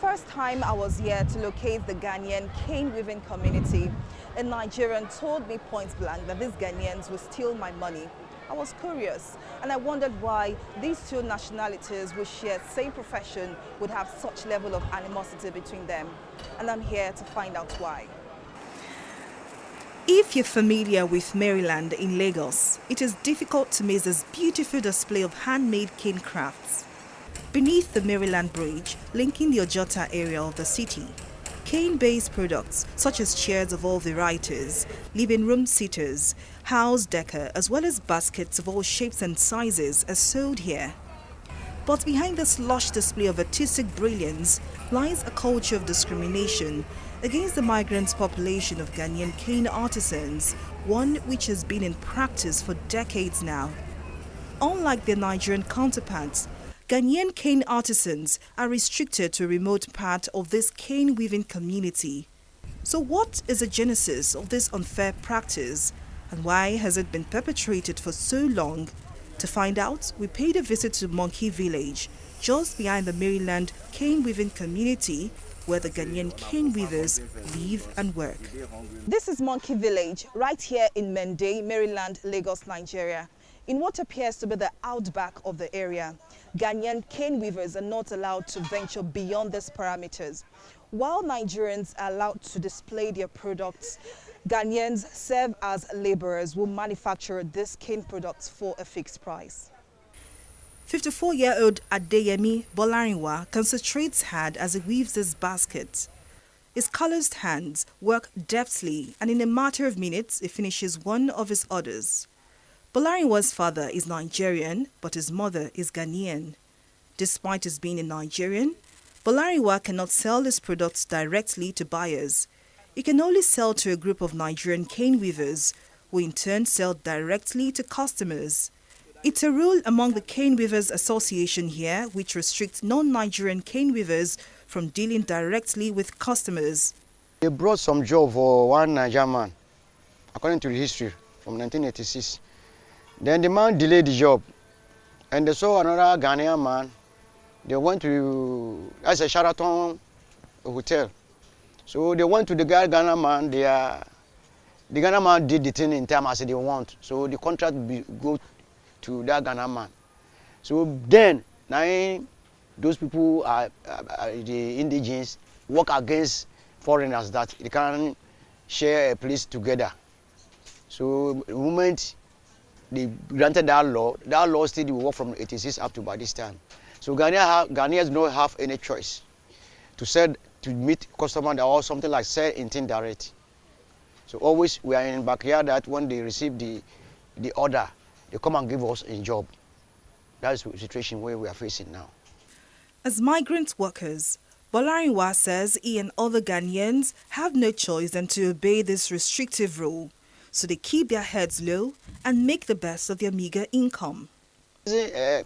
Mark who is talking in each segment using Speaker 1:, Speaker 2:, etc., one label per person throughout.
Speaker 1: first time I was here to locate the Ghanaian cane weaving community, a Nigerian told me point blank that these Ghanaians will steal my money. I was curious and I wondered why these two nationalities who share the same profession would have such level of animosity between them. And I'm here to find out why. If you're familiar with Maryland in Lagos, it is difficult to miss this beautiful display of handmade cane crafts. Beneath the Maryland Bridge, linking the Ojota area of the city, cane-based products such as chairs of all varieties, living room seaters, house decor, as well as baskets of all shapes and sizes are sold here. But behind this lush display of artistic brilliance lies a culture of discrimination against the migrant population of Ghanaian cane artisans, one which has been in practice for decades now. Unlike their Nigerian counterparts, Ghanaian cane artisans are restricted to a remote part of this cane weaving community. So what is the genesis of this unfair practice and why has it been perpetrated for so long? To find out, we paid a visit to Monkey Village, just behind the Maryland cane weaving community where the Ghanaian cane weavers live and work. This is Monkey Village, right here in Mende, Maryland, Lagos, Nigeria. In what appears to be the outback of the area, Ghanaian cane weavers are not allowed to venture beyond these parameters. While Nigerians are allowed to display their products, Ghanaians serve as laborers who manufacture these cane products for a fixed price. 54-year-old Adeyemi Bolarinwa concentrates hard as he weaves this basket. His calloused hands work deftly, and in a matter of minutes, he finishes one of his orders. Bolarinwa's father is Nigerian, but his mother is Ghanaian. Despite his being a Nigerian, Bolarinwa cannot sell his products directly to buyers. He can only sell to a group of Nigerian cane weavers, who in turn sell directly to customers. It's a rule among the Cane Weavers Association here which restricts non-Nigerian cane weavers from dealing directly with customers.
Speaker 2: They brought some job for one Nigerian man, according to the history, from 1986. Then the man delayed the job, and they saw another Ghanaian man. They went to, that's a Sheraton hotel. So they went to the Ghana man. The Ghana man did the thing in time as they want. So the contract go to that Ghana man. So then, now those people are the indigenous work against foreigners that they can share a place together. So the moment they granted that law still will work from 86 up to by this time. So Ghanaians don't have any choice to meet customers or something like sell in direct. So always we are in backyard that when they receive the order, they come and give us a job. That's the situation where we are facing now.
Speaker 1: As migrant workers, Bolarinwa says he and other Ghanaians have no choice than to obey this restrictive rule. So they keep their heads low and make the best of their meager income.
Speaker 2: A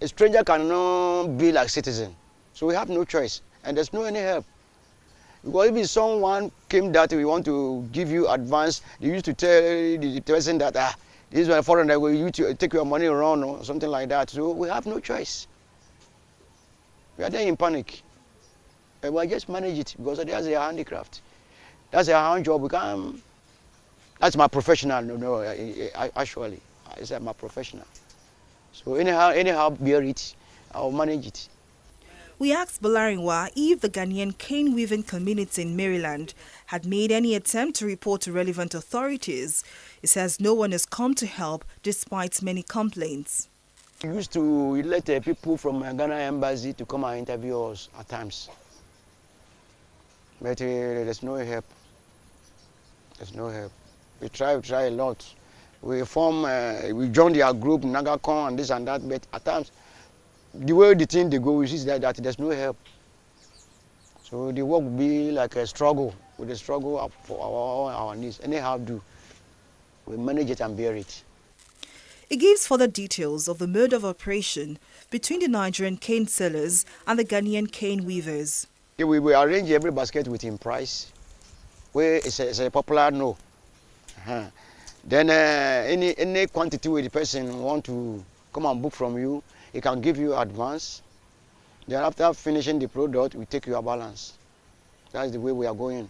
Speaker 2: stranger cannot be like citizen, so we have no choice, and there's no any help. Because if someone came that we want to give you advance, they used to tell the person that this is a foreigner, we used to take your money around or something like that. So we have no choice. We are there in panic, and we just manage it because that's a handicraft. That's a hand job. We can't. That's my professional, actually. It's my professional. So anyhow, bear it. I'll manage it.
Speaker 1: We asked Bolarinwa if the Ghanaian cane weaving community in Maryland had made any attempt to report to relevant authorities. He says no one has come to help despite many complaints.
Speaker 2: We used to let people from Ghana embassy to come and interview us at times. But there's no help. There's no help. We try a lot. We joined their group, Nagacon and this and that, but at times, the way the thing they go, we see that there's no help. So the work will be like a struggle, with a struggle for our needs. Anyhow, we manage it and bear it.
Speaker 1: It gives further details of the mode of operation between the Nigerian cane sellers and the Ghanaian cane weavers.
Speaker 2: We arrange every basket within price, where it's a popular no. Then any quantity where the person want to come and book from you, he can give you advance. Then after finishing the product, we take your balance. That's the way we are going.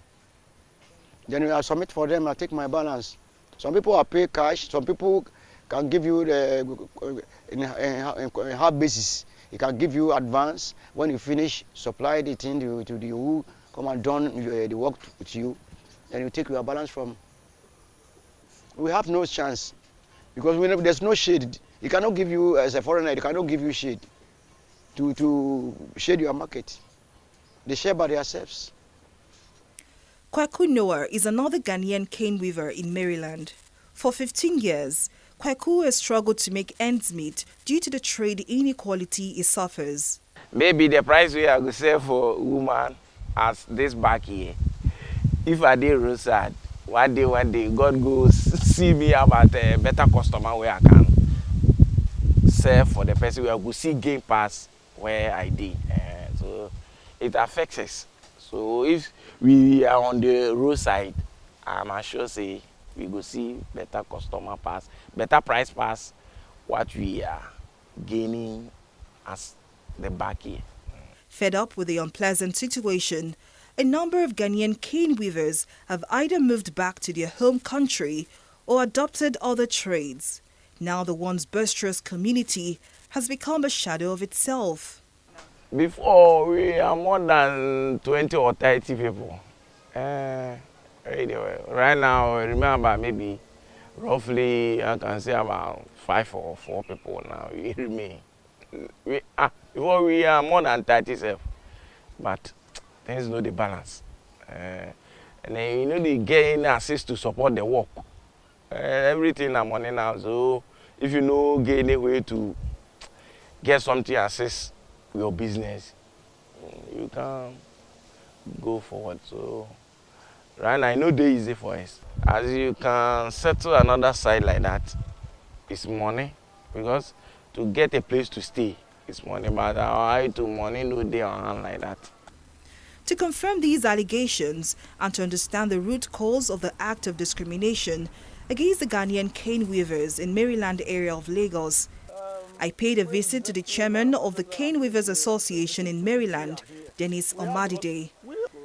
Speaker 2: Then I submit for them, I take my balance. Some people are pay cash, some people can give you in half basis. He can give you advance. When you finish, supply the thing to the who come and done the work with you. Then you take your balance from. We have no chance because there's no shade. He cannot give you, as a foreigner, he cannot give you shade to shade your market. They share by themselves.
Speaker 1: Kwaku Noah is another Ghanaian cane weaver in Maryland. For 15 years, Kwaku has struggled to make ends meet due to the trade inequality he suffers.
Speaker 3: Maybe the price we are going to sell for woman as this back here. If I did roadside, one day, God goes see me about a better customer where I can sell for the person where I could see gain pass where I did. So it affects us. So if we are on the roadside, I'm sure say we go see better customer pass, better price pass what we are gaining as the back here.
Speaker 1: Fed up with the unpleasant situation, a number of Ghanaian cane weavers have either moved back to their home country or adopted other trades. Now the once boisterous community has become a shadow of itself.
Speaker 3: Before, we are more than 20 or 30 people. Right now, I remember maybe roughly, I can say about 5 or 4 people now. We remain. Before we are more than 37, but things know the balance. And then, they gain assist to support the work. Everything I'm money now. So if you know, gain a way to get something assist your business, you can go forward. So right now, I know they're easy for us. As you can settle another side like that, it's money, because to get a place to stay, it's money, but how to money no day on hand like that.
Speaker 1: To confirm these allegations and to understand the root cause of the act of discrimination against the Ghanaian cane weavers in Maryland area of Lagos, I paid a visit to the chairman of the Cane Weavers Association in Maryland, Dennis Omadide.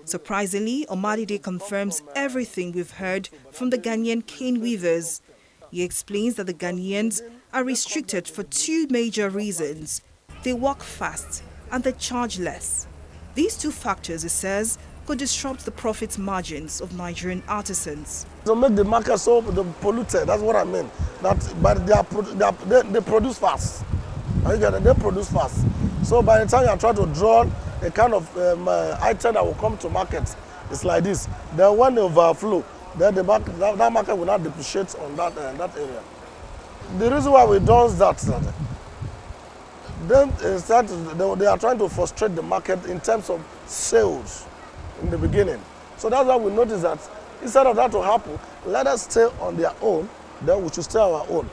Speaker 1: Surprisingly, Omadide confirms everything we've heard from the Ghanaian cane weavers. He explains that the Ghanaians are restricted for 2 major reasons. They work fast and they charge less. These 2 factors, he says, could disrupt the profit margins of Nigerian artisans.
Speaker 4: To make the market so polluted, that's what I mean. But they produce fast. They produce fast. So by the time you are trying to draw a kind of item that will come to market, it's like this. Then when they overflow, then that market will not depreciate on that area. The reason why we do that, they are trying to frustrate the market in terms of sales in the beginning. So that's why we notice that instead of that to happen, let us stay on their own, then we should stay on our own.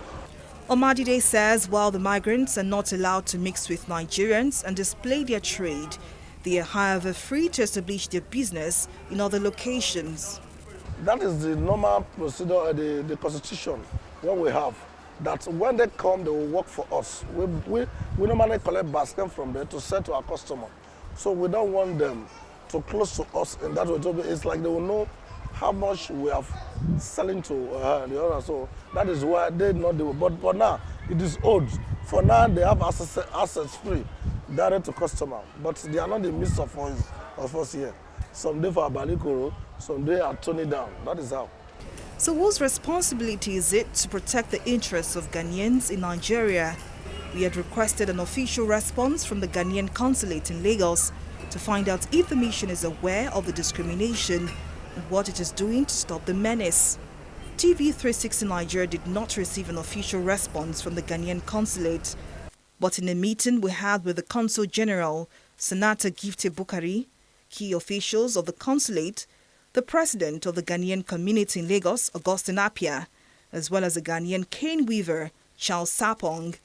Speaker 1: Omadide says while the migrants are not allowed to mix with Nigerians and display their trade, they are however free to establish their business in other locations.
Speaker 4: That is the normal procedure, the constitution, what we have. That when they come, they will work for us. We normally collect basket from there to sell to our customer. So we don't want them to close to us in that way. It's like they will know how much we have selling to the other. So that is why they not do it. But for now, it is old. For now, they have assets free, direct to customer. But they are not the midst of us here. Some day for Abalikoro, some day are turning down. That is how.
Speaker 1: So whose responsibility is it to protect the interests of Ghanaians in Nigeria? We had requested an official response from the Ghanaian consulate in Lagos to find out if the mission is aware of the discrimination and what it is doing to stop the menace. TV360 Nigeria did not receive an official response from the Ghanaian consulate, but in a meeting we had with the Consul General, Senator Gifte Bukari, key officials of the consulate, the president of the Ghanaian community in Lagos, Augustine Appiah, as well as the Ghanaian cane weaver, Charles Sapong,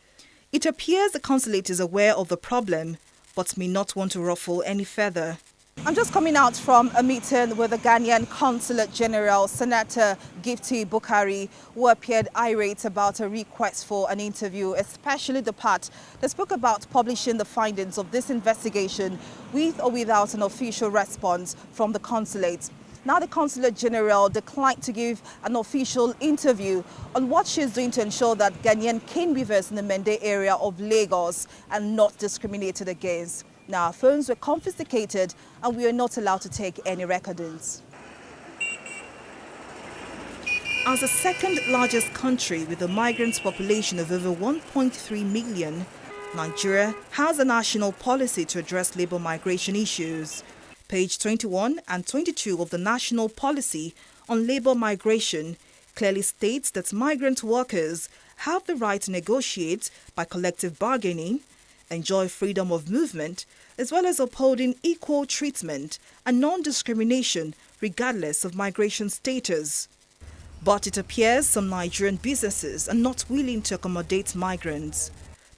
Speaker 1: it appears the consulate is aware of the problem, but may not want to ruffle any further. I'm just coming out from a meeting with the Ghanaian Consulate General, Senator Gifty Bukari, who appeared irate about a request for an interview, especially the part that spoke about publishing the findings of this investigation with or without an official response from the consulate. Now the Consulate General declined to give an official interview on what she's doing to ensure that Ghanaian cane weavers in the Mende area of Lagos are not discriminated against. Now, our phones were confiscated and we are not allowed to take any recordings. As the second largest country with a migrant population of over 1.3 million, Nigeria has a national policy to address labor migration issues. Page 21 and 22 of the National Policy on Labor Migration clearly states that migrant workers have the right to negotiate by collective bargaining, enjoy freedom of movement, as well as upholding equal treatment and non-discrimination regardless of migration status. But it appears some Nigerian businesses are not willing to accommodate migrants.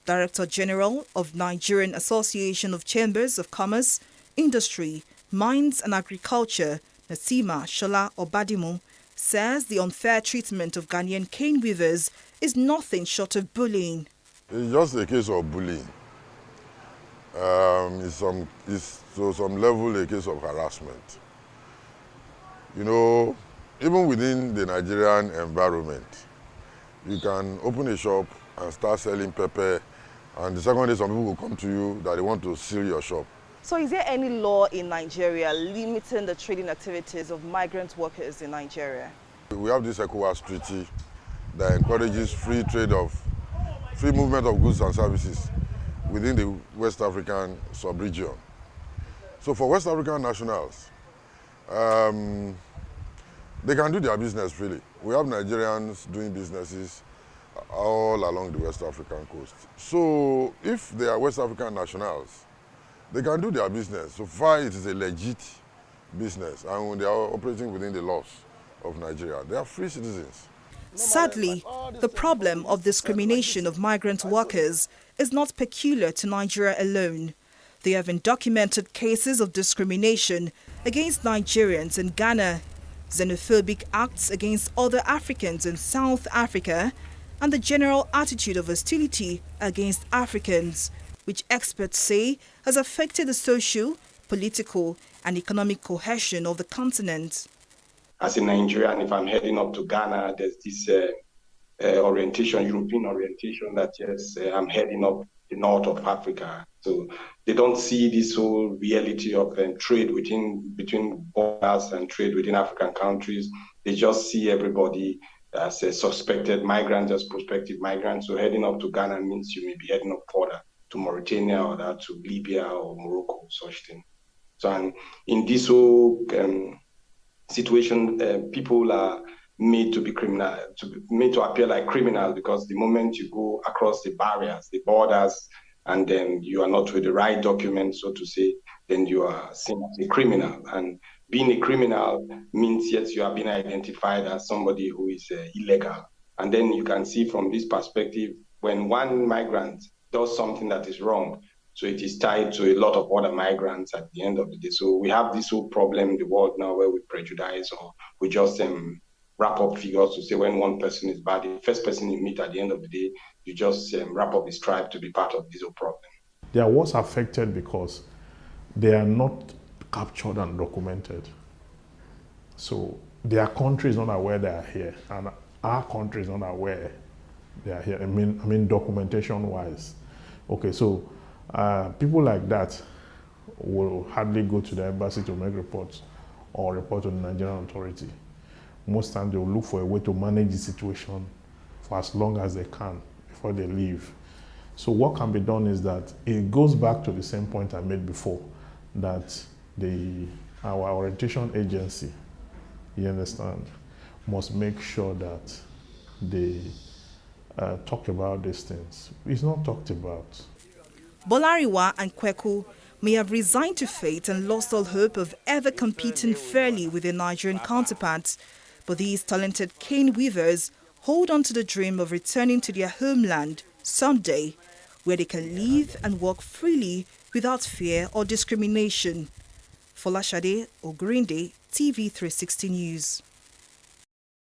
Speaker 1: Director General of Nigerian Association of Chambers of Commerce, Industry, Mines and Agriculture, Nasima Shola Obadimu, says the unfair treatment of Ghanaian cane weavers is nothing short of bullying.
Speaker 5: It's just a case of bullying. It's to some level a case of harassment. You know, even within the Nigerian environment, you can open a shop and start selling pepper, and the second day some people will come to you that they want to seal your shop.
Speaker 1: So is there any law in Nigeria limiting the trading activities of migrant workers in Nigeria?
Speaker 5: We have this ECOWAS treaty that encourages free movement of goods and services within the West African sub-region. So for West African nationals, they can do their business freely. We have Nigerians doing businesses all along the West African coast. So if they are West African nationals, they can do their business. So far it is a legit business, and when they are operating within the laws of Nigeria, they are free citizens.
Speaker 1: Sadly, the problem of discrimination of migrant workers is not peculiar to Nigeria alone. There have been documented cases of discrimination against Nigerians in Ghana, xenophobic acts against other Africans in South Africa, and the general attitude of hostility against Africans, which experts say has affected the social, political, and economic cohesion of the continent.
Speaker 6: As a Nigerian, if I'm heading up to Ghana, there's this orientation, European orientation, that yes, I'm heading up the north of Africa. So they don't see this whole reality of trade between borders and trade within African countries. They just see everybody as a suspected migrant, just prospective migrants. So heading up to Ghana means you may be heading up further to Mauritania or that to Libya or Morocco, such thing. So and in this whole situation, people are made to be criminal, made to appear like criminals, because the moment you go across the barriers, the borders, and then you are not with the right documents, so to say, then you are seen as a criminal. And being a criminal means, yes, you are being identified as somebody who is illegal. And then you can see from this perspective, when one migrant does something that is wrong, so it is tied to a lot of other migrants at the end of the day. So we have this whole problem in the world now where we prejudice, or we just wrap up figures to say when one person is bad, the first person you meet at the end of the day, you just wrap up his tribe to be part of this whole problem.
Speaker 7: They are what's affected because they are not captured and documented. So their country is not aware they are here, and our country is not aware they are here. I mean documentation-wise. Okay, so people like that will hardly go to the embassy to make reports or report to the Nigerian authority. Most times they will look for a way to manage the situation for as long as they can before they leave. So what can be done is that it goes back to the same point I made before, that our orientation agency, you understand, must make sure that they talk about these things. It's not talked about.
Speaker 1: Bolariwa and Kweku may have resigned to fate and lost all hope of ever competing fairly with their Nigerian counterparts, but these talented cane weavers hold on to the dream of returning to their homeland someday, where they can live and work freely without fear or discrimination. Folashade Ogurinde, TV 360 News.